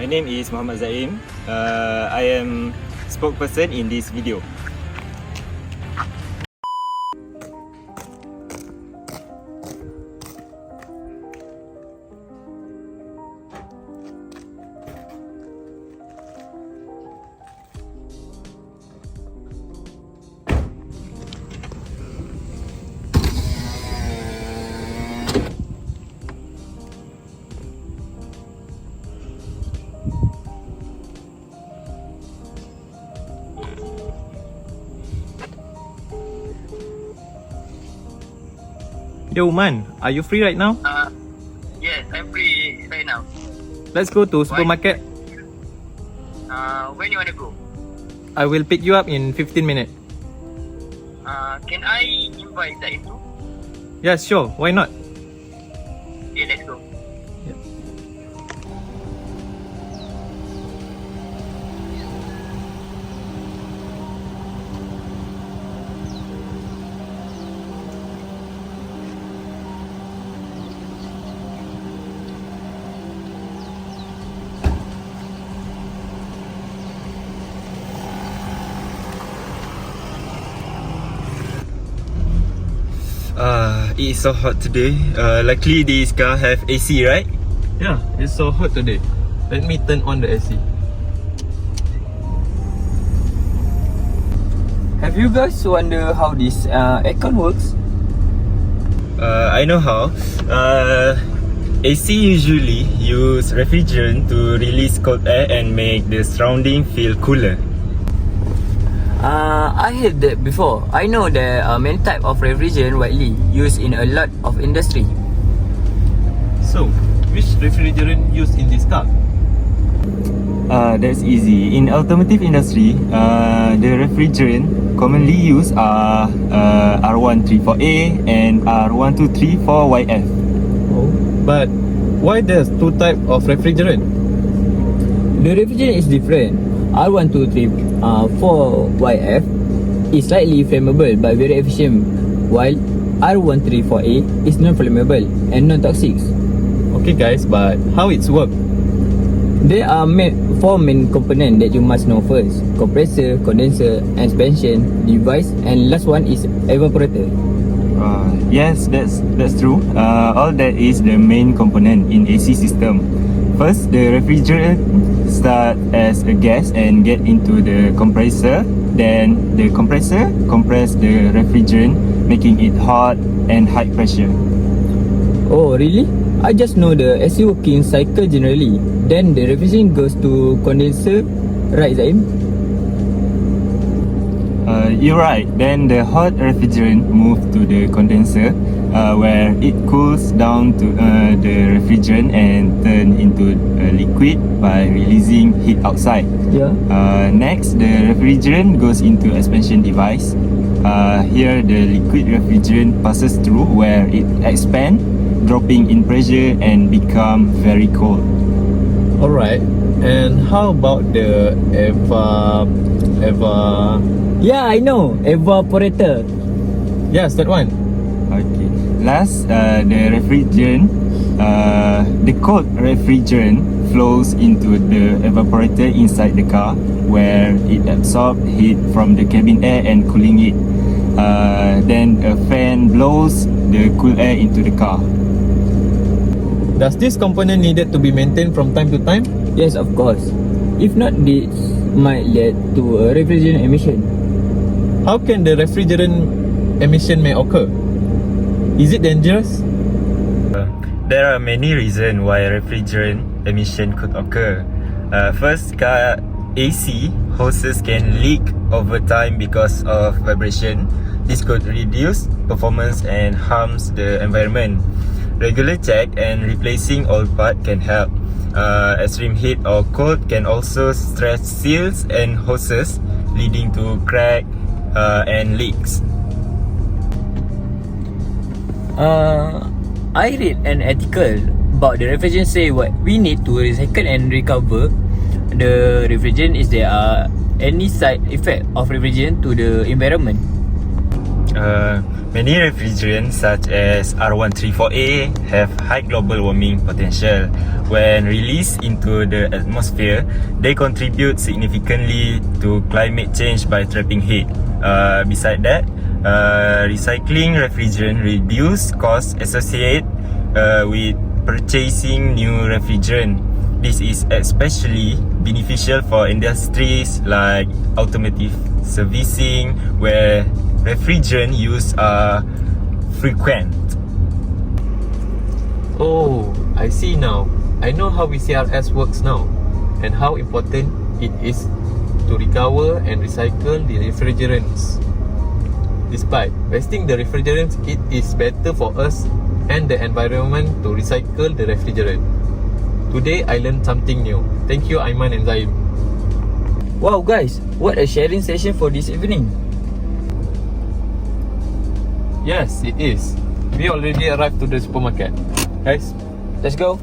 name is Muhammad Zaim. I am spokesperson in this video. Yo man, are you free right now? Yes, I'm free right now. Let's go to supermarket. When you wanna go? I will pick you up in 15 minutes. Can I invite Zain too? Yeah, sure. Why not? Okay, let's go. It is so hot today. Luckily this car have AC, right? Yeah, it's so hot today. Let me turn on the AC. Have you guys wonder how this aircon works? I know how. AC usually use refrigerant to release cold air and make the surrounding feel cooler. I heard that before. I know there are many types of refrigerant widely used in a lot of industry. So, which refrigerant used in this car? That's easy. In automotive industry, the refrigerant commonly used are R134A and R1234YF. Oh, but why there's two types of refrigerant? The refrigerant is different. R1234YF is slightly flammable but very efficient, while R134A is non-flammable and non-toxic. Okay guys, but how it's work? There are four main components that you must know first: compressor, condenser, expansion device, and last one is evaporator. Yes, that's true. All that is the main component in AC system. First, the refrigerant start as a gas and get into the compressor. Then the compressor compress the refrigerant, making it hot and high pressure. Oh really? I just know the AC working cycle generally. Then the refrigerant goes to condenser, right Zaim? You're right. Then the hot refrigerant move to the condenser, where it cools down to the refrigerant and turn into a liquid by releasing heat outside. Yeah. Next, the refrigerant goes into expansion device. Here, the liquid refrigerant passes through where it expands, dropping in pressure and become very cold. Alright, and how about the Yeah, I know. Evaporator. Yes, that one. Okay. Last, the refrigerant, the cold refrigerant flows into the evaporator inside the car, where it absorbs heat from the cabin air and cooling it. Then a fan blows the cool air into the car. Does this component needed to be maintained from time to time? Yes, of course. If not, this might lead to a refrigerant emission. How can the refrigerant emission may occur? Is it dangerous? There are many reasons why refrigerant emission could occur. First, car AC hoses can leak over time because of vibration. This could reduce performance and harms the environment. Regular check and replacing old part can help. Extreme heat or cold can also stress seals and hoses, leading to crack and leaks. I read an article about the refrigerant say what we need to recycle and recover the refrigerant. Is there any side effect of refrigerant to the environment? Many refrigerants such as R134A have high global warming potential. When released into the atmosphere, they contribute significantly to climate change by trapping heat. Besides that, recycling refrigerant reduce costs associated with purchasing new refrigerant. This is especially beneficial for industries like automotive servicing, where refrigerant use are frequent. Oh, I see now. I know how VCRS works now and how important it is to recover and recycle the refrigerants. Despite wasting the refrigerants, it is better for us and the environment to recycle the refrigerant. Today I learned something new. Thank you, Aiman and Zaim. Wow guys, what a sharing session for this evening. Yes, it is. We already arrived to the supermarket. Guys, Let's go.